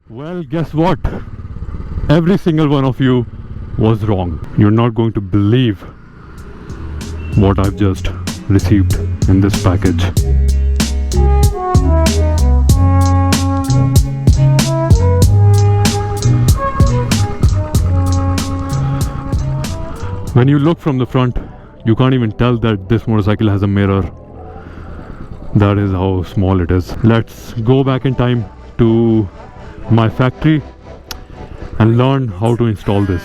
Well, guess what? Every single one of you was wrong. You're not going to believe what I've just received in this package. When you look from the front, you can't even tell that this motorcycle has a mirror. That is how small it is. Let's go back in time to my factory and learn how to install this.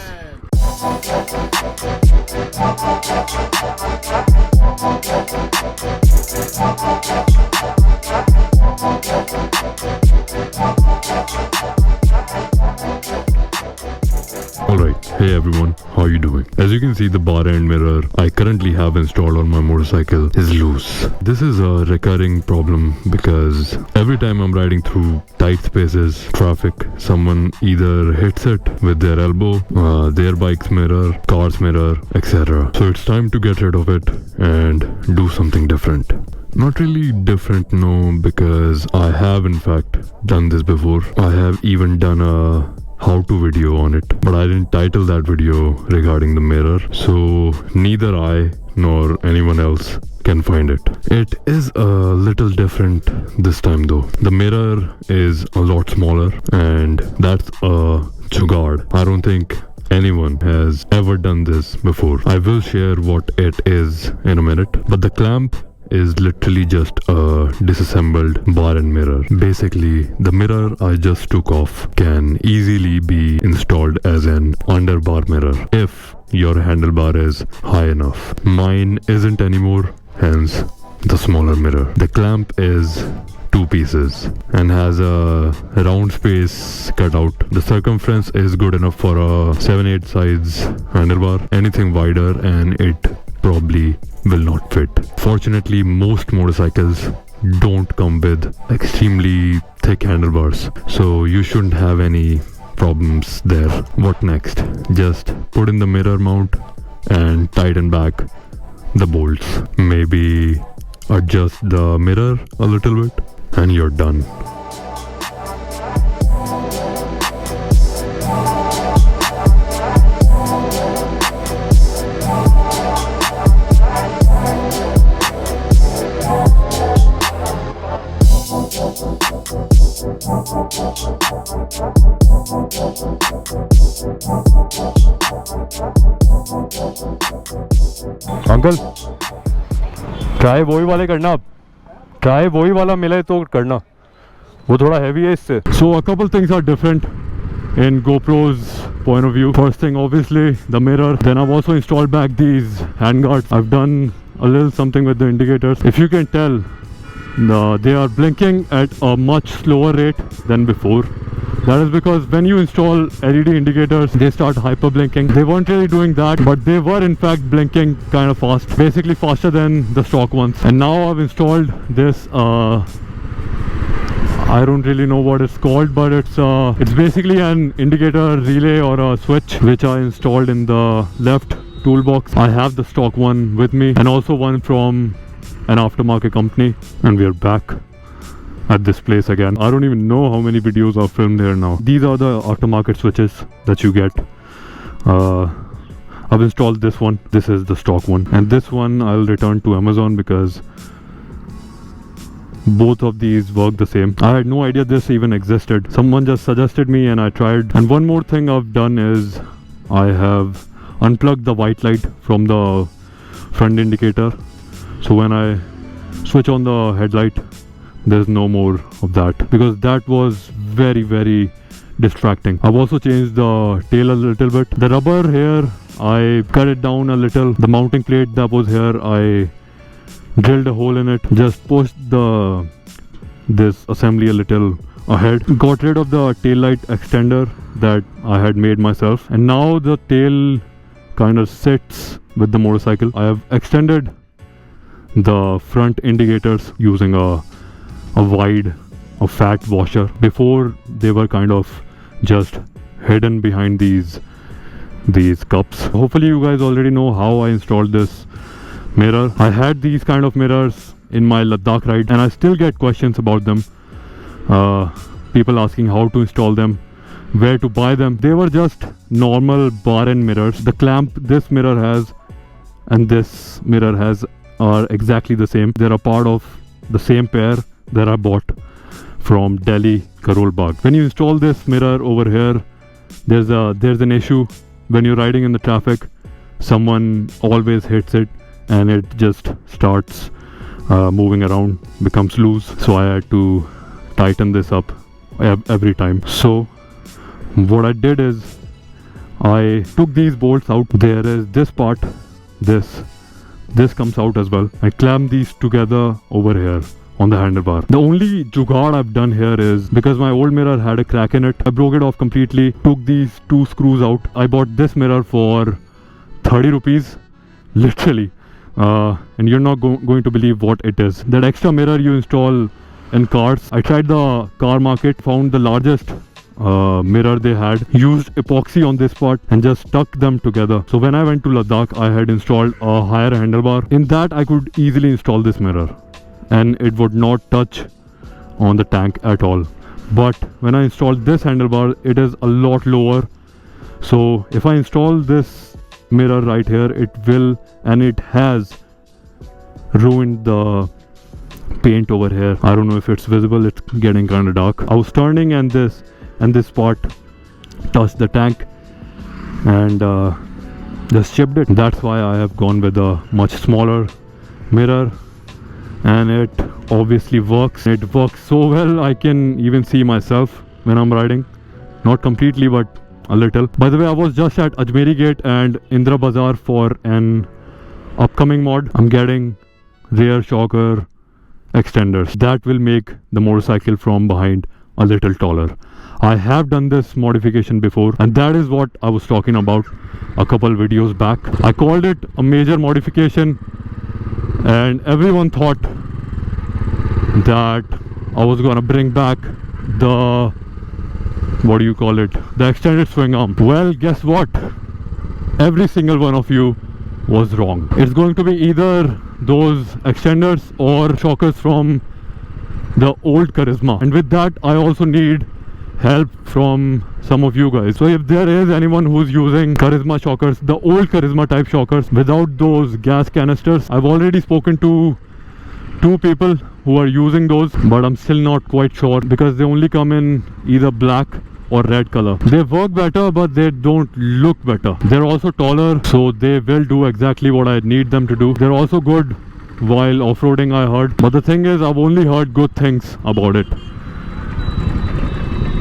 Alright, hey everyone, how are you doing? As you can see, the bar end mirror I currently have installed on my motorcycle is loose. This is a recurring problem because every time I'm riding through tight spaces, traffic, someone either hits it with their elbow, their bike's mirror, car's mirror, etc. So it's time to get rid of it and do something different. Not really different, no, because I have in fact done this before. I have even done a how-to video on it, but I didn't title that video regarding the mirror, so neither I nor anyone else can find it. It is a little different this time though. The mirror is a lot smaller and that's a jugaad. I don't think anyone has ever done this before. I will share what it is in a minute, but the clamp is literally just a disassembled bar and mirror. Basically, the mirror I just took off can easily be installed as an underbar mirror if your handlebar is high enough. Mine isn't anymore, hence the smaller mirror. The clamp is 2 pieces and has a round space cut out. The circumference is good enough for a 7/8 size handlebar. Anything wider and it probably will not fit. Fortunately, most motorcycles don't come with extremely thick handlebars, so you shouldn't have any problems there. What next? Just put in the mirror mount and tighten back the bolts. Maybe adjust the mirror a little bit and you're done. Uncle try वही वाले करना, आप try वही वाला मिले तो करना, वो थोड़ा हैवी है इससे. So a couple things are different in GoPro's point of view. First thing, obviously the mirror. Then I've also installed back these handguards. I've done a little something with the indicators. If you can tell, they are blinking at a much slower rate than before. That is because when you install LED indicators, they start hyper blinking. They weren't really doing that, but they were in fact blinking kind of fast, basically faster than the stock ones. And now I've installed this I don't really know what it's called, but it's basically an indicator relay or a switch which I installed in the left toolbox. I have the stock one with me and also one from an aftermarket company, and we are back at this place again. I don't even know how many videos I've filmed here now. These are the aftermarket switches that you get. I've installed this one. This is the stock one, and this one I'll return to Amazon because both of these work the same. I had no idea this even existed. Someone just suggested me and I tried. And one more thing I've done is I have unplugged the white light from the front indicator, so when I switch on the headlight there's no more of that, because that was very distracting. I've also changed the tail a little bit. The rubber here, I cut it down a little. The mounting plate that was here, I drilled a hole in it, just pushed this assembly a little ahead, got rid of the tail light extender that I had made myself, and now the tail kind of sits with the motorcycle. I have extended the front indicators using a fat washer. Before they were kind of just hidden behind these cups. Hopefully you guys already know how I installed this mirror. I had these kind of mirrors in my Ladakh ride and I still get questions about them. people asking how to install them, where to buy them. They were just normal bar end mirrors. The clamp this mirror has and this mirror has are exactly the same. They're a part of the same pair that I bought from Delhi Karol Bagh. When you install this mirror over here, there's an issue. When you're riding in the traffic, someone always hits it and it just starts moving around, becomes loose. So I had to tighten this up every time. So what I did is I took these bolts out. There is this part, this comes out as well. I clamped these together over here on the handlebar. The only jugaad I've done here is, because my old mirror had a crack in it, I broke it off completely, took these two screws out. I bought this mirror for 30 rupees, literally, and you're not going to believe what it is. That extra mirror you install in cars, I tried the car market, found the largest mirror they had, used epoxy on this part and just stuck them together. So when I went to Ladakh, I had installed a higher handlebar. In that I could easily install this mirror and it would not touch on the tank at all. But when I installed this handlebar, it is a lot lower. So if I install this mirror right here, it will, and it has ruined the paint over here. I don't know if it's visible, it's getting kind of dark. I was turning and this part touched the tank and just chipped it. That's why I have gone with a much smaller mirror, and it obviously works. It works so well, I can even see myself when I'm riding. Not completely, but a little. By the way, I was just at Ajmeri Gate and Indra Bazaar for an upcoming mod. I'm getting rear shocker extenders that will make the motorcycle from behind a little taller. I have done this modification before, and that is what I was talking about a couple videos back. I called it a major modification and everyone thought that I was gonna bring back the, what do you call it, the extended swing arm. Well, guess what? Every single one of you was wrong. It's going to be either those extenders or shockers from the old Charisma, and with that I also need help from some of you guys. So if there is anyone who's using Charisma shockers, the old Charisma type shockers without those gas canisters, I've already spoken to 2 people who are using those, but I'm still not quite sure because they only come in either black or red color. They work better, but they don't look better. They're also taller, so they will do exactly what I need them to do. They're also good while off-roading, I heard. But the thing is, I've only heard good things about it.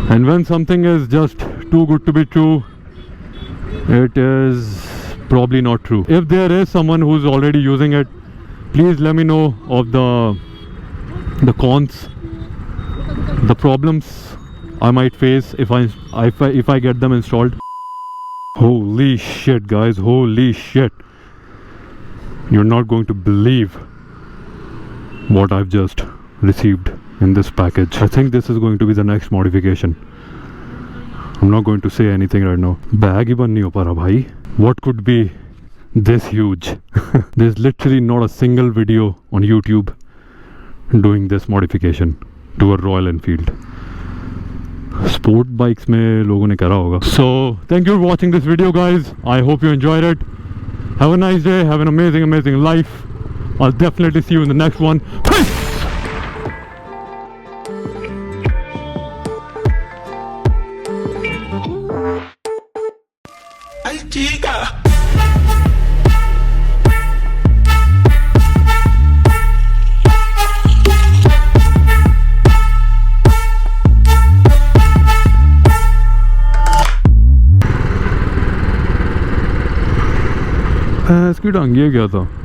And when something is just too good to be true, it is probably not true. If there is someone who's already using it, please let me know of the cons, the problems I might face if I get them installed. Holy shit, guys, holy shit. You're not going to believe what I've just received in this package. I think this is going to be the next modification. I'm not going to say anything right now. Bag hi ban nahi ho pa raha bhai. What could be this huge? There's literally not a single video on YouTube doing this modification to a Royal Enfield. Sport bikes mein logon ne kara hoga. So thank you for watching this video, guys. I hope you enjoyed it. Have a nice day. Have an amazing life. I'll definitely see you in the next one. Peace! इसकी टांगी है क्या था?